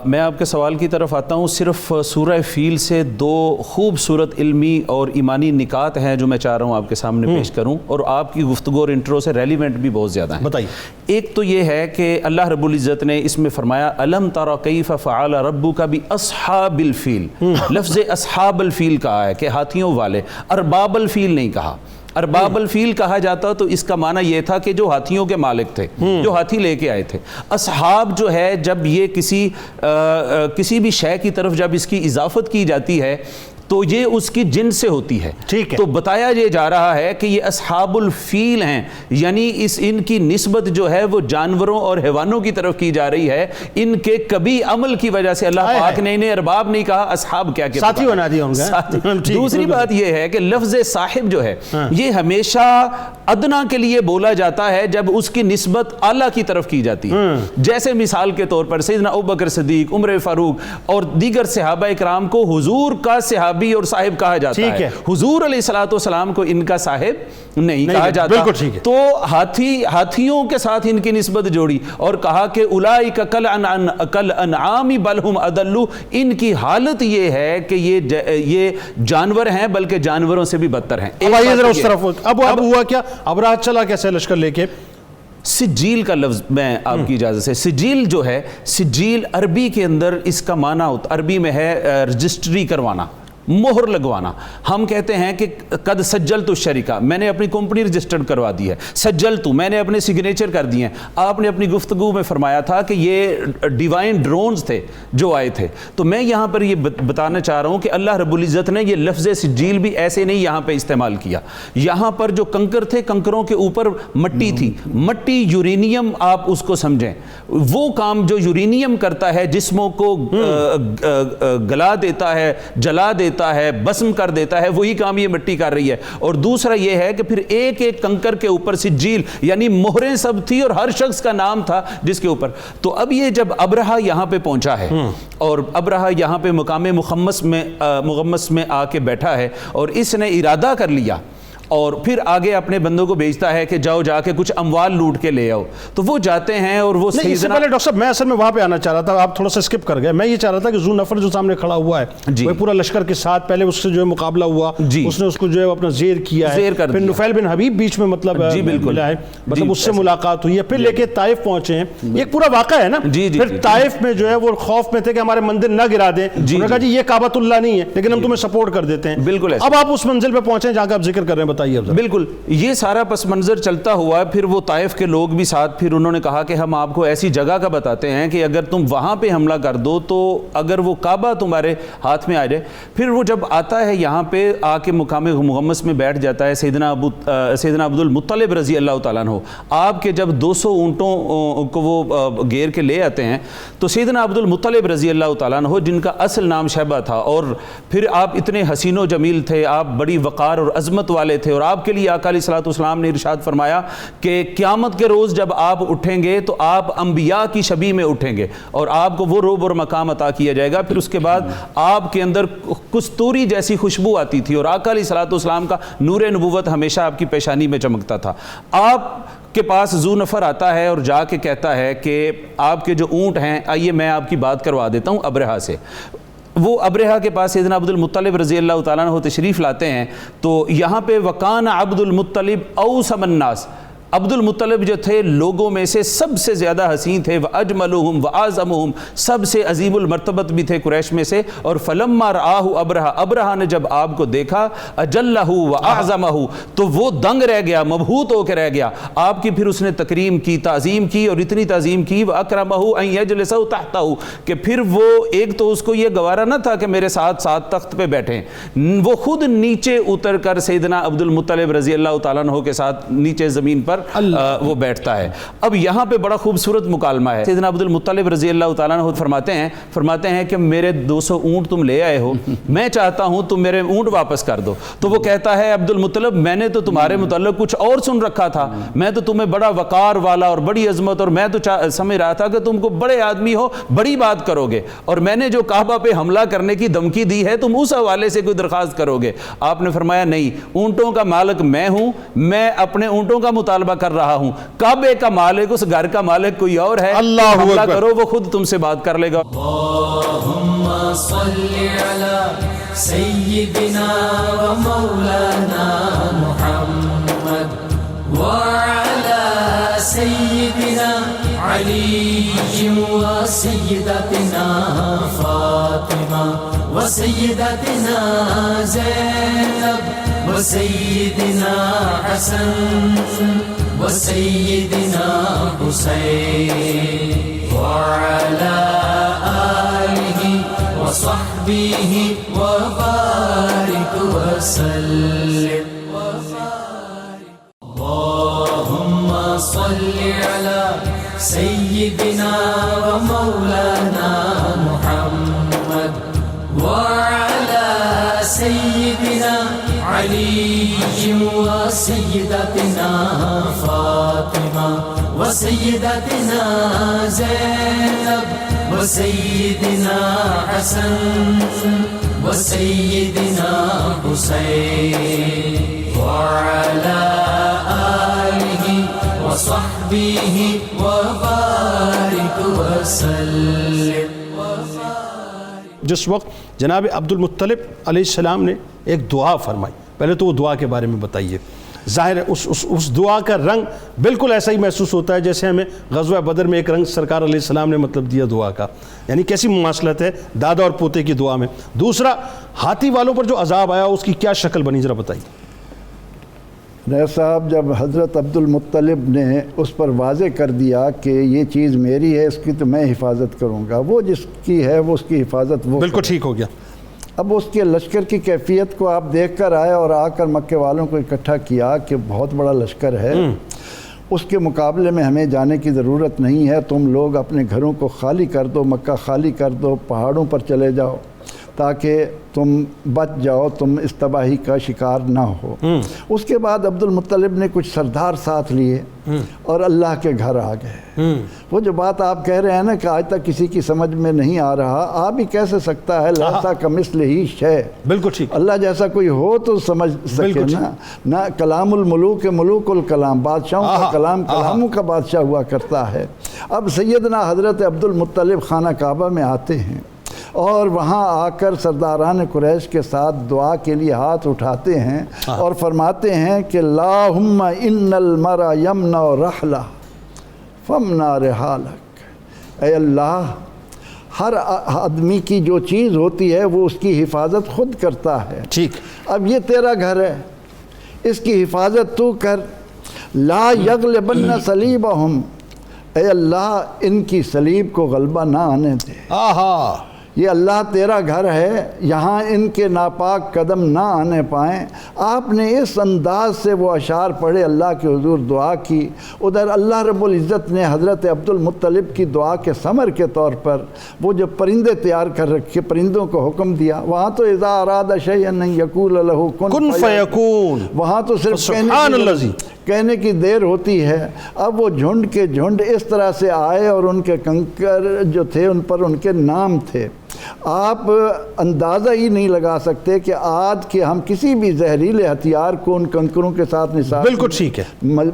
میں آپ کے سوال کی طرف آتا ہوں. صرف سورہ فیل سے 2 خوبصورت علمی اور ایمانی نکات ہیں جو میں چاہ رہا ہوں آپ کے سامنے پیش کروں، اور آپ کی گفتگو اور انٹرو سے ریلیونٹ بھی بہت زیادہ ہیں. بتائیے. ایک تو یہ ہے کہ اللہ رب العزت نے اس میں فرمایا الم تر کیف فعل ربک باصحاب الفیل. لفظ اصحاب الفیل کہا ہے کہ ہاتھیوں والے، ارباب الفیل نہیں کہا. ارباب الفیل کہا جاتا تو اس کا معنی یہ تھا کہ جو ہاتھیوں کے مالک تھے، جو ہاتھی لے کے آئے تھے. اصحاب جو ہے جب یہ کسی بھی شے کی طرف جب اس کی اضافت کی جاتی ہے تو یہ اس کی جن سے ہوتی ہے. ٹھیک ہے. تو بتایا یہ جا رہا ہے کہ یہ اصحاب الفیل ہیں، یعنی ان کی نسبت جو ہے وہ جانوروں اور حیوانوں کی طرف کی جا رہی ہے. ان کے کبھی عمل کی وجہ سے اللہ پاک نے انہیں ارباب نہیں کہا، اصحاب کیا کہتے ہیں، ساتھی بنا دیا ہوں گے. دوسری بات یہ ہے کہ لفظ صاحب جو ہے یہ ہمیشہ ادنا کے لیے بولا جاتا ہے جب اس کی نسبت اعلیٰ کی طرف کی جاتی ہے. جیسے مثال کے طور پر سیدنا ابوبکر صدیق، عمر فاروق اور دیگر صحابہ اکرام کو حضور کا صحابی اور صاحب کہا جاتا ہے. حضور علیہ الصلوۃ والسلام کو ان کا صاحب نہیں کہا جاتا. تو ہاتھیوں کے ساتھ ان کی نسبت جوڑی اور کہا کہ اولئک کالانعام بل ہم اضل. ان کی حالت یہ ہے کہ یہ جانور ہیں بلکہ جانوروں سے بھی بدتر ہیں. اب آئیے ذرا اس طرف. اب ہوا کیا؟ اب رات چلا کیسے لشکر لے کے؟ سجیل کا لفظ میں آپ کی اجازت سے، سجیل جو ہے، سجیل عربی کے اندر اس کا معنی ہوتا، عربی میں ہے رجسٹری کروانا، مہر لگوانا. ہم کہتے ہیں کہ قد سجلت الشریکہ، میں نے اپنی کمپنی رجسٹرڈ کروا دی ہے. سجلت، میں نے اپنے سگنیچر کر دیے ہیں. آپ نے اپنی گفتگو میں فرمایا تھا کہ یہ ڈیوائن ڈرونز تھے جو آئے تھے. تو میں یہاں پر یہ بتانا چاہ رہا ہوں کہ اللہ رب العزت نے یہ لفظ سجیل بھی ایسے نہیں یہاں پہ استعمال کیا. یہاں پر جو کنکر تھے، کنکروں کے اوپر مٹی تھی. مٹی یورینیم آپ اس کو سمجھیں، وہ کام جو یورینیم کرتا ہے، جسموں کو گلا دیتا ہے، جلا دیتا ہے، بسم کر دیتا ہے، وہی کام یہ مٹی کر رہی ہے. اور دوسرا یہ ہے کہ پھر ایک ایک کنکر کے اوپر سجیل، یعنی مہریں سب تھی اور ہر شخص کا نام تھا جس کے اوپر. تو اب یہ جب ابرہہ یہاں پہ پہنچا ہے اور ابرہہ یہاں پہ مقام مغمس میں آ کے بیٹھا ہے اور اس نے ارادہ کر لیا اور پھر آگے اپنے بندوں کو بھیجتا ہے کہ جاؤ جا کے کچھ اموال لوٹ کے لے آؤ. تو وہ جاتے ہیں اور وہ نہیں، اس سے پہلے ڈاکٹر صاحب میں اصل میں وہاں پہ آنا چاہ رہا تھا، آپ تھوڑا سا اسکپ کر گئے. میں یہ چاہ رہا تھا کہ ذو نفر جو سامنے کھڑا ہوا ہے وہ پورا لشکر کے ساتھ پہلے اس سے جو ہے مقابلہ ہوا، اس نے اس کو جو ہے اپنا زیر کیا ہے، پھر نفیل بن حبیب بیچ میں مطلب ملا ہے، مطلب اس سے ملاقات ہوئی ہے، پھر لے کے طائف پہنچے ہیں. یہ پورا واقعہ ہے نا. پھر طائف میں جو ہے وہ خوف میں تھے کہ ہمارے مندر نہ گرا دیں. انہوں نے کہا جی یہ کعبۃ اللہ نہیں ہے لیکن ہم تمہیں سپورٹ کر دیتے ہیں. بالکل. اب آپ اس منزل پہ پہنچے جہاں کا آپ ذکر کر رہے ہیں، بتائیے. بالکل یہ سارا پس منظر چلتا ہوا، پھر وہ طائف کے لوگ بھی ساتھ، پھر انہوں نے کہا کہ ہم آپ کو ایسی جگہ کا بتاتے ہیں کہ اگر تم وہاں پہ حملہ کر دو تو اگر وہ کعبہ تمہارے ہاتھ میں آ جائے. پھر وہ جب آتا ہے یہاں پہ آ کے مقام مغمس میں بیٹھ جاتا ہے. سیدنا عبد المطلب رضی اللہ تعالیٰ عنہ آپ کے جب 200 اونٹوں کو وہ گھیر کے لے آتے ہیں تو سیدنا عبد المطلب رضی اللہ تعالیٰ عنہ جن کا اصل نام شیبہ تھا، اور پھر آپ اتنے حسین و جمیل تھے، آپ بڑی وقار اور عظمت والے تھے، اور آپ کے لیے آقا علیہ الصلوۃ والسلام نے ارشاد فرمایا کہ قیامت کے روز جب آپ اٹھیں گے تو آپ انبیاء کی شبیہ میں اٹھیں گے اور آپ کو وہ روب اور مقام عطا کیا جائے گا. پھر اس کے بعد آپ کے اندر کستوری جیسی خوشبو آتی تھی اور آقا علیہ الصلوۃ والسلام کا نور نبوت ہمیشہ آپ کی پیشانی میں چمکتا تھا. آپ کے پاس ذو نفر آتا ہے اور جا کے کہتا ہے کہ آپ کے جو اونٹ ہیں، آئیے میں آپ کی بات کروا دیتا ہوں ابرہہ سے. وہ ابرہہ کے پاس سیدنا عبد المطلب رضی اللہ تعالیٰ عنہ تشریف لاتے ہیں. تو یہاں پہ وکان عبد المطلب اوسم الناس، عبد المطلب جو تھے لوگوں میں سے سب سے زیادہ حسین تھے، وَأَجْمَلُهُمْ وَأَعْظَمُهُمْ، سب سے عظیم المرتبت بھی تھے قریش میں سے. اور فلما رآہ ابرہہ نے جب آپ کو دیکھا اجلہ وَأَعْظَمَهُ، تو وہ دنگ رہ گیا، مبہوت ہو کے رہ گیا. آپ کی پھر اس نے تکریم کی، تعظیم کی، اور اتنی تعظیم کی وَأَكْرَمَهُ أَن يَجْلِسَهُ تَحْتَهُ، کہ پھر وہ ایک تو اس کو یہ گوارا نہ تھا کہ میرے ساتھ تخت پہ بیٹھیں، وہ خود نیچے اتر کر سیدنا عبد المطلب رضی اللہ تعالیٰ عنہ کے ساتھ نیچے زمین پر وہ بیٹھتا ہے. اب یہاں پہ بڑا خوبصورت مکالمہ ہے. سیدنا عبد المطلب رضی اللہ تعالیٰ عنہ فرماتے ہیں کہ میرے 200 اونٹ تم لے آئے ہو، میں چاہتا ہوں تم میرے اونٹ واپس کر دو. تو وہ کہتا ہے عبد المطلب میں نے تو تمہارے متعلق کچھ اور سن رکھا تھا، میں تو تمہیں بڑا وقار والا اور بڑی عظمت، اور میں تو سمجھ رہا تھا کہ تم کو بڑے آدمی ہو، بڑی بات کرو گے، اور میں نے جو کعبہ پہ حملہ کرنے کی دھمکی دی ہے تم اس حوالے سے کوئی درخواست کرو گے. آپ نے فرمایا نہیں، اونٹوں کا مالک میں ہوں، میں اپنے اونٹوں کا مطالبہ کر رہا ہوں، کعبے کا مالک، اس گھر کا مالک کوئی اور ہے، حملہ کرو، وہ خود تم سے بات کر لے گا. اللہم صلی علی سیدنا و مولانا محمد وعلی سیدنا علی و سیدتنا فاطمہ و سیدتنا زینب و سیدنا حسن وسيدنا حسين وعلى آله وصحبه وبارك وسلم. اللهم صل على سيدنا ومولانا محمد وعلى سيدنا علي وسيدتنا فاطمة وسيدتنا زينب وسيدنا حسن وسيدنا حسين وعلى آله وصحبه وبارك وسلم. جس وقت جناب عبد المطلب علیہ السلام نے ایک دعا فرمائی، پہلے تو وہ دعا کے بارے میں بتائیے. ظاہر ہے اس دعا کا رنگ بالکل ایسا ہی محسوس ہوتا ہے جیسے ہمیں غزوہ بدر میں ایک رنگ سرکار علیہ السلام نے مطلب دیا دعا کا، یعنی کیسی مماثلت ہے دادا اور پوتے کی دعا میں. دوسرا، ہاتھی والوں پر جو عذاب آیا اس کی کیا شکل بنی، ذرا بتائیے. رئیس صاحب، جب حضرت عبد المطلب نے اس پر واضح کر دیا کہ یہ چیز میری ہے، اس کی تو میں حفاظت کروں گا، وہ جس کی ہے وہ اس کی حفاظت وہ بالکل ٹھیک ہو گیا. اب اس کے لشکر کی کیفیت کو آپ دیکھ کر آئے اور آ کر مکے والوں کو اکٹھا کیا کہ بہت بڑا لشکر ہے، اس کے مقابلے میں ہمیں جانے کی ضرورت نہیں ہے، تم لوگ اپنے گھروں کو خالی کر دو، مکہ خالی کر دو، پہاڑوں پر چلے جاؤ تاکہ تم بچ جاؤ، تم اس تباہی کا شکار نہ ہو. اس کے بعد عبد المطلب نے کچھ سردار ساتھ لیے اور اللہ کے گھر آ گئے. وہ جو بات آپ کہہ رہے ہیں نا کہ آج تک کسی کی سمجھ میں نہیں آ رہا، آ بھی کیسے سکتا ہے، لیسا کمثلہ شیء، بالکل ٹھیک. اللہ جیسا کوئی ہو تو سمجھ سکے نہ کلام الملوک ملوک الکلام، بادشاہوں کا کلام کلاموں کا بادشاہ ہوا کرتا ہے. اب سیدنا حضرت عبد المطلب خانہ کعبہ میں آتے ہیں اور وہاں آ کر سرداران قریش کے ساتھ دعا کے لیے ہاتھ اٹھاتے ہیں اور فرماتے ہیں کہ اللہم ان المرء یمنع رحلہ فامنع رحالک. اے اللہ، ہر آدمی کی جو چیز ہوتی ہے وہ اس کی حفاظت خود کرتا ہے. ٹھیک. اب یہ تیرا گھر ہے، اس کی حفاظت تو کر. لا یغلبن صلیبہم، اے اللہ ان کی صلیب کو غلبہ نہ آنے دے. یہ اللہ تیرا گھر ہے، یہاں ان کے ناپاک قدم نہ آنے پائیں. آپ نے اس انداز سے وہ اشعار پڑھے، اللہ کے حضور دعا کی. ادھر اللہ رب العزت نے حضرت عبد المطلب کی دعا کے ثمر کے طور پر وہ جو پرندے تیار کر رکھے، پرندوں کو حکم دیا. وہاں تو اذا اراد شیئا ان یقول له کن فیکون، وہاں تو صرف کہنے کی دیر ہوتی ہے. اب وہ جھنڈ کے جھنڈ اس طرح سے آئے اور ان کے کنکر جو تھے ان پر ان کے نام تھے. آپ اندازہ ہی نہیں لگا سکتے کہ آج کے ہم کسی بھی زہریلے ہتھیار کو ان کنکروں کے ساتھ نثار، بالکل ٹھیک ہے،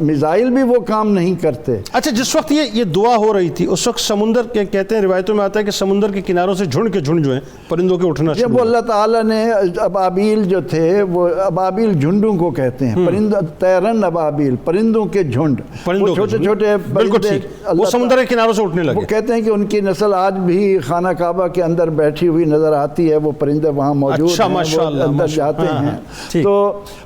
میزائل بھی وہ کام نہیں کرتے. اچھا، جس وقت یہ دعا ہو رہی تھی اس وقت سمندر کے کہتے ہیں، روایتوں میں آتا ہے کہ سمندر کے کناروں سے جھنڈ کے جھنڈ جو ہیں پرندوں کے اٹھنا شروع. جب اللہ تعالیٰ نے ابابیل جو تھے، وہ ابابیل جھنڈوں کو کہتے ہیں، پرندہ تیرن ابابیل، پرندوں کے جھنڈ، وہ چھوٹے چھوٹے پرندے وہ سمندر کے کناروں سے اٹھنے لگے. وہ کہتے ہیں کہ ان کی نسل آج بھی خانہ کعبہ کے اندر بیٹھی ہوئی نظر آتی ہے. وہ پرندے وہاں موجود ہیں، وہ اندر جاتے ہیں. تو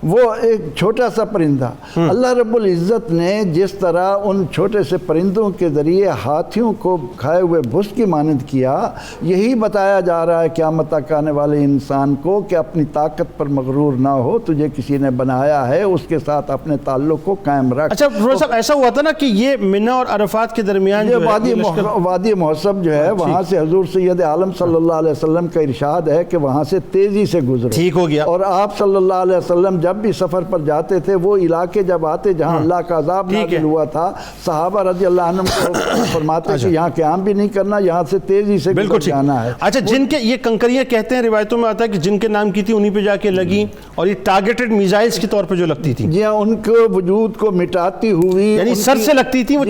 وہ ایک چھوٹا سا پرندہ، اللہ رب العزت نے جس طرح ان چھوٹے سے پرندوں کے ذریعے ہاتھیوں کو کھائے ہوئے بھس کی مانند کیا، یہی بتایا جا رہا ہے قیامت تک آنے والے انسان کو کہ اپنی طاقت پر مغرور نہ ہو. تجھے کسی نے بنایا ہے، اس کے ساتھ اپنے تعلق کو قائم رکھ. اچھا صاحب، ایسا ہوا تھا نا کہ یہ منی اور عرفات کے درمیان جو وادی محسب جو ہے، وہاں سے حضور سید عالم صلی اللہ علیہ وسلم کا ارشاد ہے کہ وہاں سے تیزی سے گزرو. ٹھیک ہو گیا. اور آپ صلی اللہ علیہ وسلم جب بھی سفر پر جاتے تھے، وہ علاقے جب آتے جہاں اللہ کا عذاب نازل ہوا تھا، صحابہ رضی اللہ عنہم کو فرماتے کہ یہاں قیام بھی نہیں کرنا، یہاں سے تیزی سے جانا ہے. اچھا، جن کے یہ کنکریاں کہتے ہیں، روایتوں میں آتا ہے کہ جن کے نام کی تھی انہی پہ جا کے لگی، اور یہ ٹارگیٹڈ میزائلز کے طور پہ جو لگتی تھی، جی ہاں، ان کے وجود کو مٹاتی ہوئی، یعنی سر سے لگتی تھی، وہ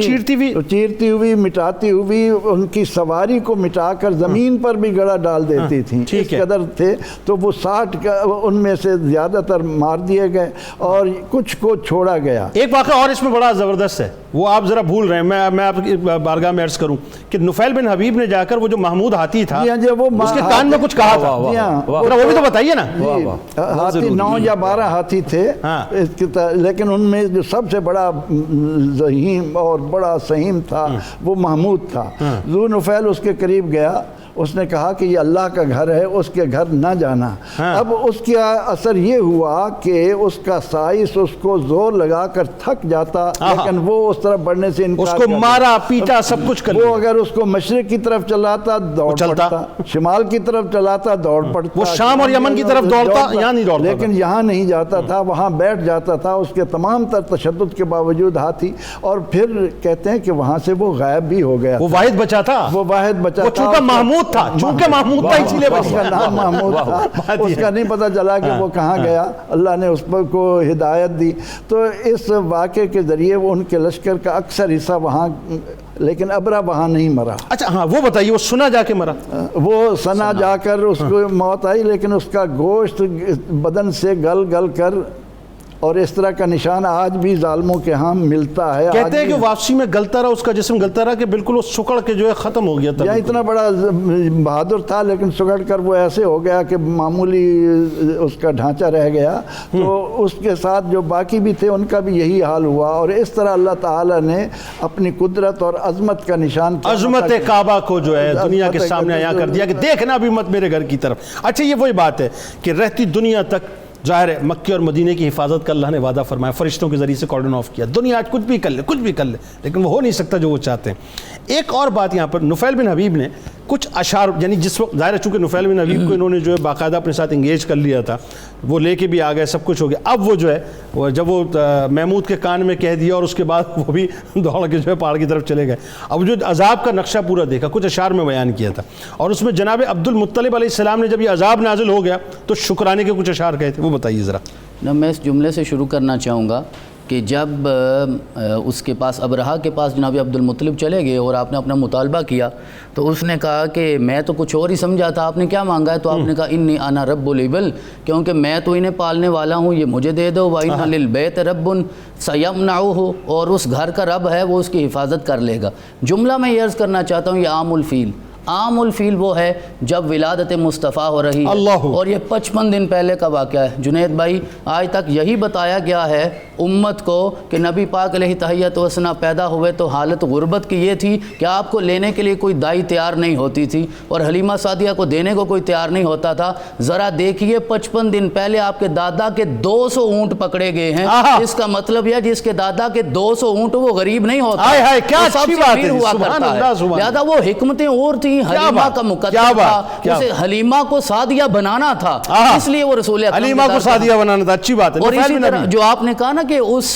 چیرتی ہوئی مٹاتی ہوئی، ان کی سواری کو مٹا کر زمین پر بھی گڑا ڈال دیتی تھی. اس قدر تھے. تو وہ 60 ان میں سے زیادہ تر مار دیے گئے اور کچھ کو چھوڑا گیا. ایک واقعہ اور اس میں بڑا زبردست ہے، وہ آپ ذرا بھول رہے ہیں، میں آپ کی بارگاہ میں عرض کروں کہ نفیل بن حبیب نے جا کر وہ جو محمود ہاتھی تھا، اس کے کان میں کچھ کہا تھا، وہ بھی تو بتائیے نا. ہاتھی 9 یا 12 ہاتھی تھے، لیکن ان میں جو سب سے بڑا ذہیم اور بڑا سہیم تھا وہ محمود تھا. ذو نفیل اس کے قریب گیا اس نے کہا کہ یہ اللہ کا گھر ہے، اس کے گھر نہ جانا۔ اب اس کا اثر یہ ہوا کہ اس کا سائس اس کو زور لگا کر تھک جاتا، لیکن وہ اس طرف بڑھنے سے انکار اس کو مارا پیٹا سب کچھ کر وہ اگر اس کو مشرق کی طرف چلاتا دوڑ پڑتا، شمال کی طرف چلاتا دوڑ پڑتا، وہ شام اور یمن کی طرف دوڑتا، یہاں نہیں دوڑتا، لیکن یہاں نہیں جاتا تھا، وہاں بیٹھ جاتا تھا اس کے تمام تر تشدد کے باوجود ہاتھی۔ اور پھر کہتے ہیں کہ وہاں سے وہ غائب بھی ہو گیا، وہ واحد بچا تھا، وہ واحد بچا تھا، چونکہ محمود تھا، چونکہ محمود تھا اسی لیے اس کا نام محمود تھا، اس کا نہیں پتہ چلا کہ وہ کہاں گیا، اللہ نے اس پر کو ہدایت دی۔ تو اس واقعے کے ذریعے وہ ان کے لشکر کا اکثر حصہ وہاں، لیکن ابرہ وہاں نہیں مرا۔ اچھا ہاں وہ بتائیے، وہ سنا جا کے مرا؟ وہ سنا جا کر اس کو موت آئی، لیکن اس کا گوشت بدن سے گل گل کر، اور اس طرح کا نشان آج بھی ظالموں کے ہاں ملتا ہے۔ کہتے ہیں کہ واپسی میں گلتا رہا، اس کا جسم گلتا رہا کہ بالکل وہ سکڑ کے جو ہے ختم ہو گیا تھا۔ اتنا بڑا بہادر تھا لیکن سکڑ کر وہ ایسے ہو گیا کہ معمولی اس کا ڈھانچہ رہ گیا۔ تو اس کے ساتھ جو باقی بھی تھے ان کا بھی یہی حال ہوا، اور اس طرح اللہ تعالیٰ نے اپنی قدرت اور عظمت کا نشان، عظمت کعبہ کو جو ہے دنیا کے سامنے عیاں کر دیا کہ دیکھنا بھی مت میرے گھر کی طرف۔ اچھا یہ وہی بات ہے کہ رہتی دنیا تک ظاہر ہے مکے اور مدینے کی حفاظت کا اللہ نے وعدہ فرمایا، فرشتوں کے ذریعے سے کارڈن آف کیا، دنیا آج کچھ بھی کر لے، کچھ بھی کر لے، لیکن وہ ہو نہیں سکتا جو وہ چاہتے ہیں۔ ایک اور بات یہاں پر، نفیل بن حبیب نے کچھ اشعار، یعنی جس وقت ظاہر ہے چونکہ نفیل بن حبیب کو انہوں نے جو ہے باقاعدہ اپنے ساتھ انگیج کر لیا تھا، وہ لے کے بھی آ گئے، سب کچھ ہو گیا، اب وہ جو ہے جب وہ محمود کے کان میں کہہ دیا اور اس کے بعد وہ بھی دوڑ کے جو ہے پہاڑ کی طرف چلے گئے، اب جو عذاب کا نقشہ پورا دیکھا، کچھ اشعار میں بیان کیا تھا، اور اس میں جناب عبد المطلب علیہ السلام نے جب یہ عذاب نازل ہو گیا تو شکرانے کے کچھ اشعار کہے تھے، وہ بتائیے ذرا۔ میں اس جملے سے شروع کرنا چاہوں گا کہ جب اس کے پاس ابرہہ کے پاس جناب عبد المطلب چلے گئے اور آپ نے اپنا مطالبہ کیا تو اس نے کہا کہ میں تو کچھ اور ہی سمجھا تھا، آپ نے کیا مانگا ہے؟ تو آپ نے کہا انی انا رب الابل، کیونکہ میں تو انہیں پالنے والا ہوں، یہ مجھے دے دو، وَإِنَّ لِلْبَيْتِ رَبٌّ سَيَمْنَعُهُ، اور اس گھر کا رب ہے وہ اس کی حفاظت کر لے گا۔ جملہ میں یہ عرض کرنا چاہتا ہوں، یہ عام الفیل، عام الفیل وہ ہے جب ولادت مصطفیٰ ہو رہی ہے، اور یہ 55 دن پہلے کا واقعہ ہے۔ جنید بھائی آج تک یہی بتایا گیا ہے امت کو کہ نبی پاک علیہ تحیت و ثنا پیدا ہوئے تو حالت غربت کی یہ تھی کہ آپ کو لینے کے لیے کوئی دائی تیار نہیں ہوتی تھی، اور حلیمہ سعدیہ کو دینے کو کوئی تیار نہیں ہوتا تھا۔ ذرا دیکھیے 55 دن پہلے آپ کے دادا کے 200 اونٹ پکڑے گئے ہیں، اس کا مطلب یہ جس کے دادا کے 200 اونٹ وہ غریب نہیں ہوتا، کیا اچھی بات ہے، سبحان اللہ، لہذا وہ حکمتیں اور تھیں، حلیمہ کا مقدر تھا، اسے حلیمہ کو سعدیہ بنانا تھا، اس لیے وہ رسول اکرم حلیمہ کو سعدیہ بنانا تھا، اچھی بات ہے۔ اور اسی طرح جو آپ نے کہا نا کہ اس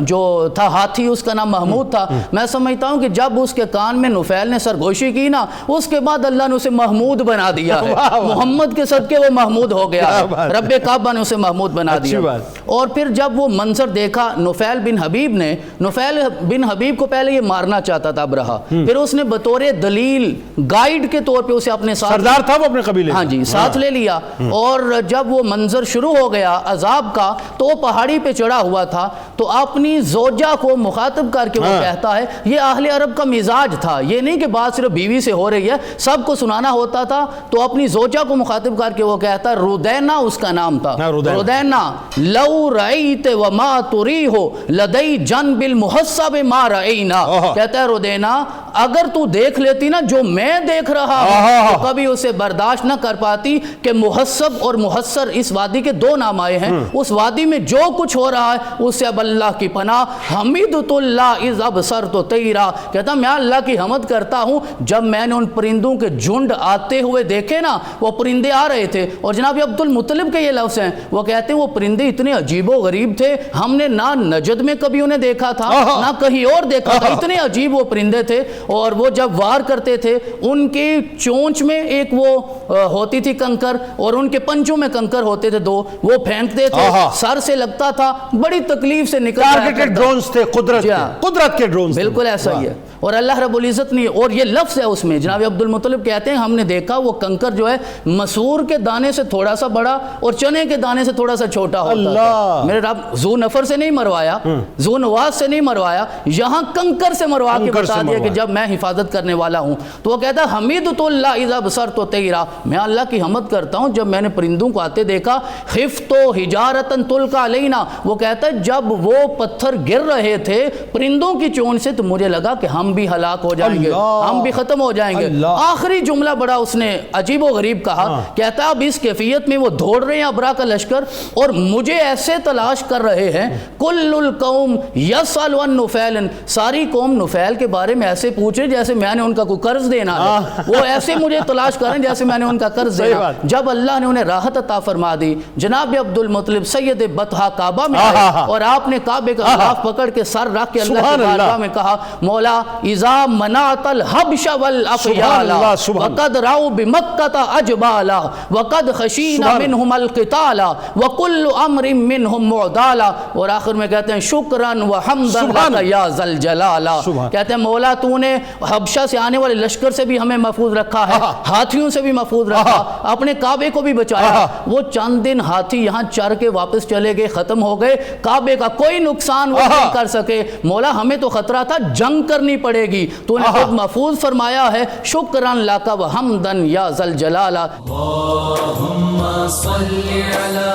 جو تھا ہاتھی اس کا نام محمود تھا، میں سمجھتا ہوں کہ جب اس کے کان میں نفیل نے سرگوشی کی نا، اس کے بعد اللہ نے اسے محمود بنا دیا ہے، محمد کے صدقے وہ محمود ہو گیا ہے، رب کعبہ نے اسے محمود بنا دیا۔ اور پھر جب وہ منظر دیکھا نفیل بن حبیب نے، نفیل بن حبیب کو پہلے یہ مارنا چاہتا تھا ابرہہ، پھر اس نے بطور دلیل گائیڈ کے طور پہ اسے اپنے ساتھ، سردار تھا وہ اپنے قبیلے، ہاں جی، ساتھ لے لیا، اور جب وہ منظر شروع ہو گیا عذاب کا تو وہ پہاڑی پہ چڑھا ہوا تھا، تو اپنی زوجہ کو مخاطب کر کے وہ کہتا ہے، یہ اہل عرب کا مزاج تھا، یہ نہیں کہ بات صرف بیوی سے ہو رہی ہے، سب کو سنانا ہوتا تھا، تو اپنی زوجہ کو مخاطب کر کے وہ کہتا ہے، رودینا اس کا نام تھا، رودینا لو رأیت وما تریہ لدی جنب المحصب ما رأینا، کہتا ہے رودینا اگر تو دیکھ لیتی نا جو میں دیکھ رہا ہوں تو کبھی اسے برداشت نہ کر پاتی کہ محصب اور محصر اس وادی کے دو نام آئے ہیں، اس وادی میں جو کچھ ہو رہا ہے اس سے اب اللہ کی پناہ، حمیدت اللہ اذ ابصرت طیرا، کہتا میں اللہ کی حمد کرتا ہوں جب میں نے ان پرندوں کے جھنڈ آتے ہوئے دیکھے نا، وہ پرندے آ رہے تھے، اور جناب عبد المطلب کے یہ لفظ ہیں، وہ کہتے ہیں وہ پرندے اتنے عجیب و غریب تھے، ہم نے نہ نجد میں کبھی انہیں دیکھا تھا نہ کہیں اور دیکھا تھا، اتنے عجیب وہ پرندے تھے، اور وہ جب وار کرتے تھے ان کے چونچ میں ایک وہ ہوتی تھی کنکر، اور ان کے پنجوں میں کنکر ہوتے تھے دو، وہ پھینکتے تھے، سر سے لگتا تھا، بڑی تکلیف سے نکل ٹارگیٹڈ ڈرونز تھے، قدرت کے ڈرونز، بالکل ایسا ہی ہے۔ اور اللہ رب العزت نے، اور یہ لفظ ہے اس میں، جناب عبد المطلب کہتے ہیں ہم نے دیکھا وہ کنکر جو ہے مسور کے دانے سے تھوڑا سا بڑا اور چنے کے دانے سے تھوڑا سا چھوٹا ہوتا تھا۔ میرے رب ذو نفر سے نہیں مروایا، ذو نواز سے نہیں مروایا، یہاں کنکر سے مروا کے بتا دیا کہ جب میں حفاظت کرنے والا ہوں. تو وہ کہتا ہے حمیدۃ اللہ اذا بصرت طیرا، میں اللہ کی حمد کرتا ہوں جب میں نے پرندوں کو آتے دیکھا. خفت حجارۃ تلقی علینا، وہ کہتا ہے جب وہ پتھر گر رہے تھے پرندوں کی چونچ سے تو مجھے لگا کہ ہم بھی ہلاک ہو جائیں گے، ہم بھی ختم ہو جائیں گے. آخری جملہ بڑا اس نے عجیب و غریب کہا، کہتا ہے اب اس کیفیت میں وہ دوڑ رہے ہیں ابرا کا لشکر اور مجھے ایسے تلاش کر رہے ہیں. کل القوم یسأل عن نفیل، ساری قوم نفیل کے بارے میں ایسے پوچھ رہے جیسے میں نے ان کا کوئی قرض دینا ہے. وہ ایسے مجھے تلاش کر رہے ہیں جیسے میں نے ان کا قرض دینا. جب اللہ نے انہیں راحت عطا فرما دی، جناب عبد المطلب سید بطحہ کعبہ میں آئے اور آپ نے کعبے کا غلاف پکڑ کے سر رکھ کے اللہ کی بارگاہ میں کہا، مولا اذا منعت الحبش والافیال وقد راؤ بمکۃ اجبالا وقد خشینا منہم القتال وکل امر منہم معدالا. اور آخر میں کہتے ہیں شکرا وحمدا لک یا ذا الجلال. کہتے ہیں مولا تو نے حبشہ سے آنے والے لشکر سے بھی ہمیں محفوظ رکھا ہے، ہاتھیوں سے بھی محفوظ رکھا، اپنے کعبے کو بھی بچایا. وہ چند دن ہاتھی یہاں چر کے واپس چلے گئے، ختم ہو گئے، کعبے کا کوئی نقصان وہ نہیں کر سکے. مولا ہمیں تو خطرہ تھا جنگ کرنی پڑے گی، تو نے خود محفوظ فرمایا ہے. شکرا لک وحمدا یا ذا الجلال. اللہم صلی علی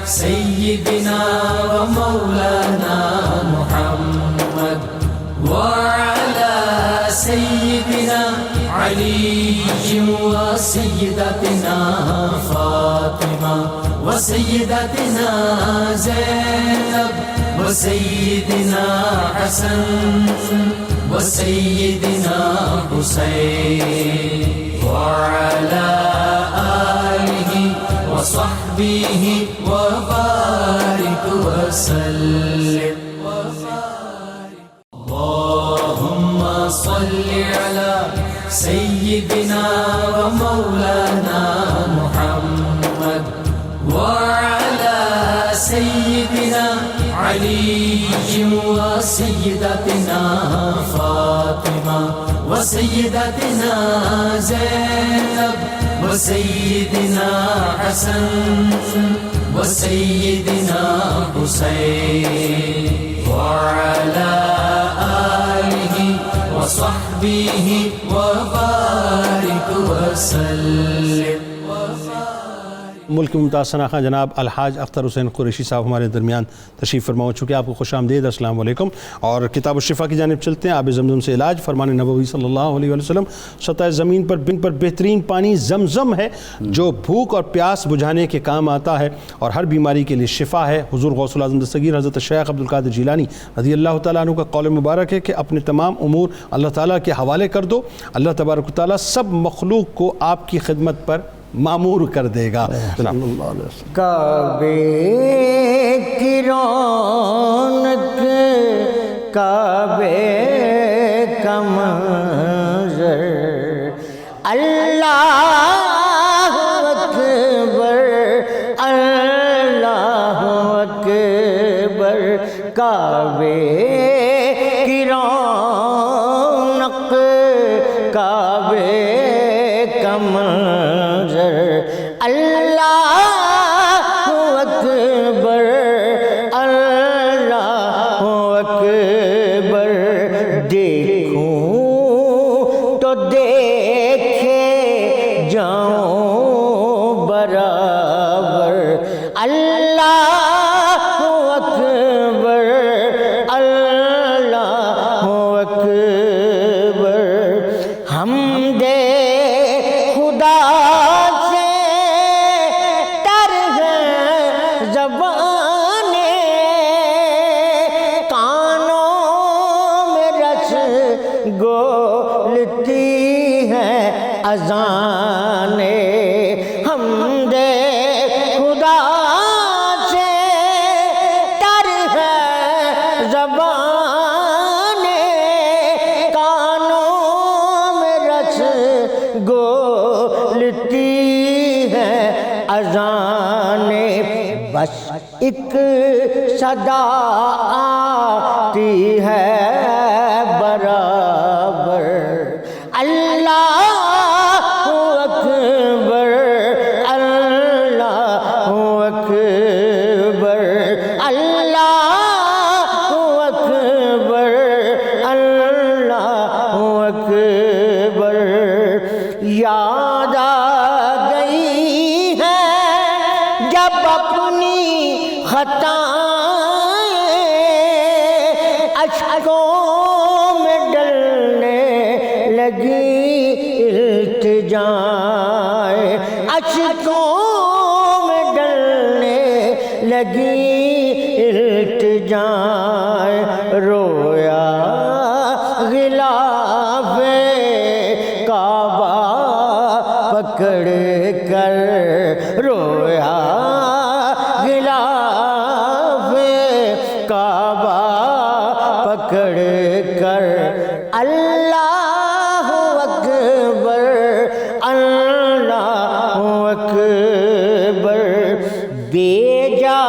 سیدنا و مولانا محمد وعلى سيدنا علي وسيدتنا فاطمة وسيدتنا زينب وسيدنا حسن وسيدنا حسين وعلى آله وصحبه وبارك وسلم. اللهم صل على سيدنا ومولانا محمد وعلى سيدنا علي وسيدتنا فاطمة وسيدتنا زينب وسيدنا حسن وسيدنا حسين وعلى آله وصحبه وبارك وسلم. ملک ممتاز ثنا خان جناب الحاج اختر حسین قریشی صاحب ہمارے درمیان تشریف فرما ہو چکے. آپ کو خوش آمدید، السلام علیکم. اور کتاب الشفا کی جانب چلتے ہیں. آب زمزم سے علاج، فرمان نبوی صلی اللہ علیہ وسلم. سطح زمین پر بہترین پانی زمزم ہے جو بھوک اور پیاس بجھانے کے کام آتا ہے اور ہر بیماری کے لیے شفا ہے. حضور غوث الاعظم دستگیر حضرت شیخ عبد القادر جیلانی رضی اللہ تعالیٰ عنہ کا قول مبارک ہے کہ اپنے تمام امور اللہ تعالیٰ کے حوالے کر دو، اللہ تبارک و تعالیٰ سب مخلوق کو آپ کی خدمت پر معمور کر دے گا. کعبے کی رونق، کعبے کا منظر، اللہ اکبر اللہ اکبر. کعبے کی رونق، کعبے کا منظر، اللہ اکبر اللہ اکبر. دیکھوں تو دیکھے جاؤں برابر، اللہ اکبر اللہ اکبر. ہم دے خدا سے تر ہے زبانیں، کانوں میں رس گولتی ہیں اذانیں. ہم دے خدا سے تر ہے زبانیں، کانوں میں رس گولتی ہے اذانیں. بس ایک صدا آتی ہے برابر، اللہ اکبر اللہ اکبر اللہ اکبر اللہ اکبر. جب اپنی خطائیں اشکوں میں ڈلنے لگی التجائیں، اشکوں میں ڈلنے لگی التجائیں، رویا غلاف کعبہ پکڑ کر، رویا غلاف کعبہ پکڑ کر، اللہ اکبر اللہ اکبر، بھیجا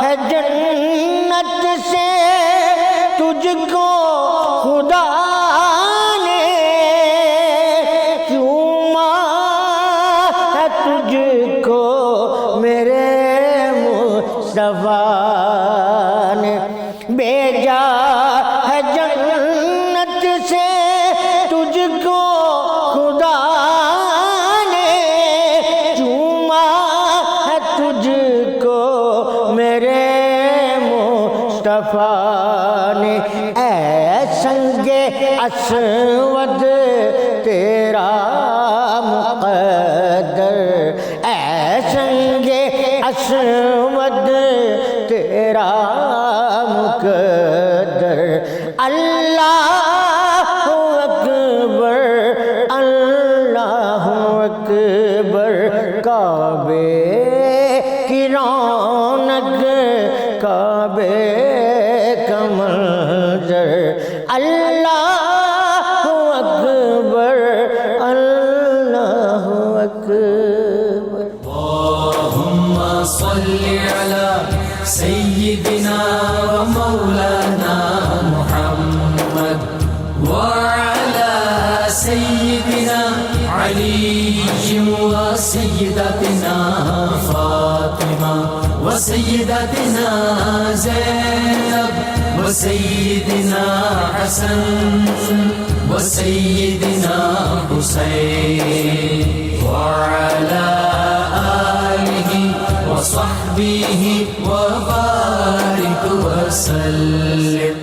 ہے جنت سے تجھ کو خدا نے، چوما ہے تجھ کو میرے مصطفیٰ نے، بھیجا ہے جنت سے تجھ کو خدا نے، چوما ہے تجھ کو میرے مصطفیٰ نے، اے سنگ اسود تیرا مقدر، اے سنگ اسود تیرا مقدر، اللہ اکبر اللہ اکبر، کعبے کی رونق کعبے کا منظر، اللہ اکبر اللہ اکبر۔ اللهم صل على سيدنا ومولانا محمد وعلى سيدنا علي وسيدتنا فاطمة وسيدتنا زينب وسيدنا حسن وسيدنا حسين وعلى آله وصحبه وبارك وسلم۔